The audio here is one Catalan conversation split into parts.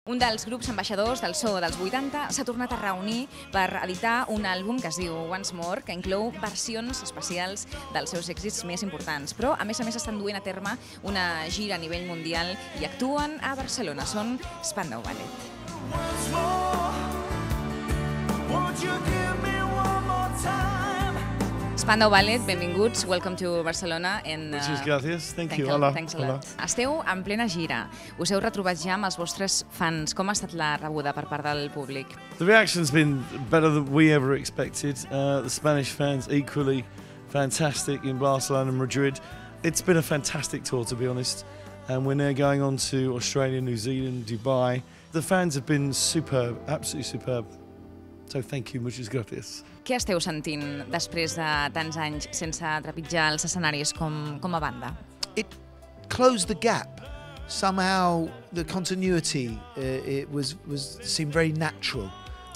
Un dels grups ambaixadors del so dels 80 s'ha tornat a reunir per editar un àlbum que es diu Once More, que inclou versions especials dels seus èxits més importants. Però, a més, estan duent a terme una gira a nivell mundial i actuen a Barcelona. Són Spandau Ballet. Spandau Ballet, benvinguts, welcome to Barcelona. Muchas gracias, thank you. Thanks a lot. Esteu en plena gira, us heu retrobat ja amb els vostres fans. Com ha estat la rebuda per part del públic? The reaction's been better than we ever expected. The Spanish fans equally fantastic in Barcelona and Madrid. It's been a fantastic tour, to be honest. And we're now going on to Australia, New Zealand, Dubai. The fans have been superb, absolutely superb. So thank you, muchas gracias. Què esteu sentint després de tants anys sense trepitjar els escenaris com a banda? It closed the gap. Somehow the continuity seemed very natural.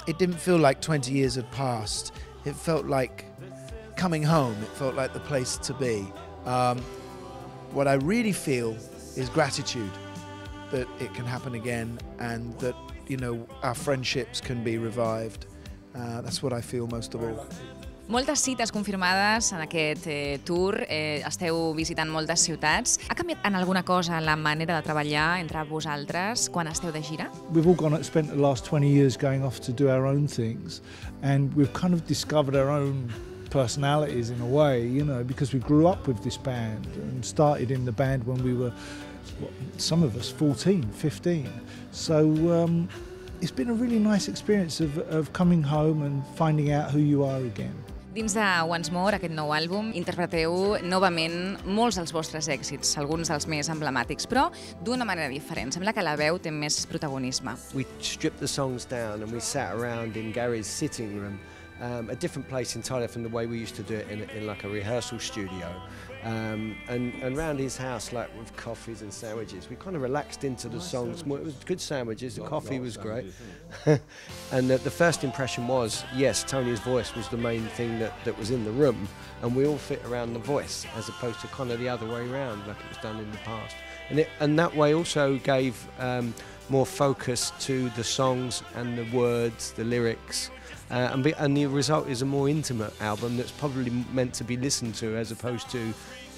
It didn't feel like 20 years had passed. It felt like coming home. It felt like the place to be. What I really feel is gratitude that it can happen again and that, you know, our friendships can be revived. That's what I feel most of all. Moltes cites confirmades en aquest tour, esteu visitant moltes ciutats. Ha canviat en alguna cosa la manera de treballar entre vosaltres quan esteu de gira? We've all spent the last 20 years going off to do our own things, and we've kind of discovered our own personalities in a way, you know, because we grew up with this band and started in the band when we were, some of us, 14, 15. So it's been a really nice experience of coming home and finding out who you are again. Dins de Once More, aquest nou àlbum, interpreteu novament molts dels vostres èxits, alguns dels més emblemàtics, però d'una manera diferent. Sembla que la veu té més protagonisme. We stripped the songs down and we sat around in Gary's sitting room, a different place entirely from the way we used to do it in like a rehearsal studio. And around his house, like with coffees and sandwiches, we kind of relaxed into the songs. It was good sandwiches, the coffee was great. And the first impression was, yes, Tony's voice was the main thing that was in the room, and we all fit around the voice, as opposed to kind of the other way around, like it was done in the past. And that way also gave more focus to the songs and the words, the lyrics. And the result is a more intimate album that's probably meant to be listened to as opposed to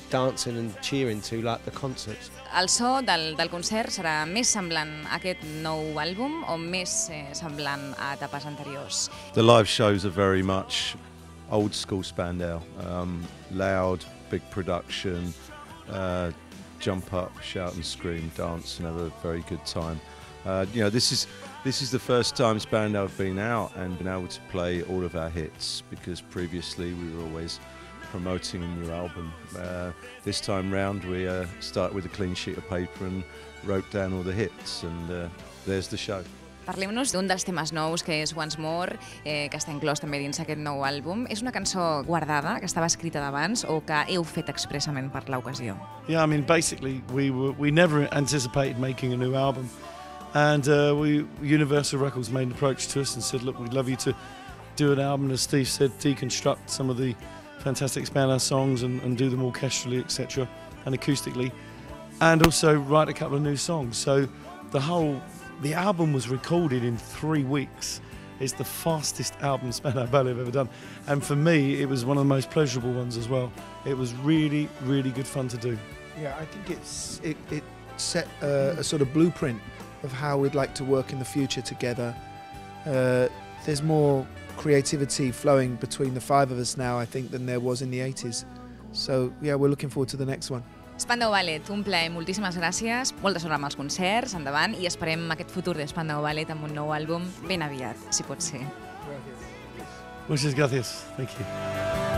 dancing and cheering to like the concerts. El so del concert serà més semblant a aquest nou àlbum o més semblant a etapes anteriors? The live shows are very much old school Spandau, loud, big production, jump up, shout and scream, dance and have a very good time. You know, this is the first time Spandau have been out and been able to play all of our hits, because previously we were always promoting a new album. This time round we started with a clean sheet of paper and wrote down all the hits, and there's the show. Parlem-nos d'un dels temes nous, que és Once More, que està inclòs també dins aquest nou àlbum. És una cançó guardada, que estava escrita d'abans, o que heu fet expressament per l'ocasió? Yeah, I mean, basically we never anticipated making a new album. And Universal Records made an approach to us and said, look, we'd love you to do an album, as Steve said, deconstruct some of the fantastic Spandau songs and do them orchestrally, etc., and acoustically, and also write a couple of new songs. So the album was recorded in 3 weeks. It's the fastest album Spandau Ballet have ever done. And for me, it was one of the most pleasurable ones as well. It was really, really good fun to do. Yeah, I think it set a sort of blueprint of how we'd like to work in the future together. There's more creativity flowing between the five of us now, I think, than there was in the 80s. So, yeah, we're looking forward to the next one. Spandau Ballet, un plaer, moltíssimes gràcies, molta sort amb els concerts, endavant, i esperem aquest futur de Spandau Ballet amb un nou àlbum ben aviat, si pot ser. Muchas gracias. Thank you.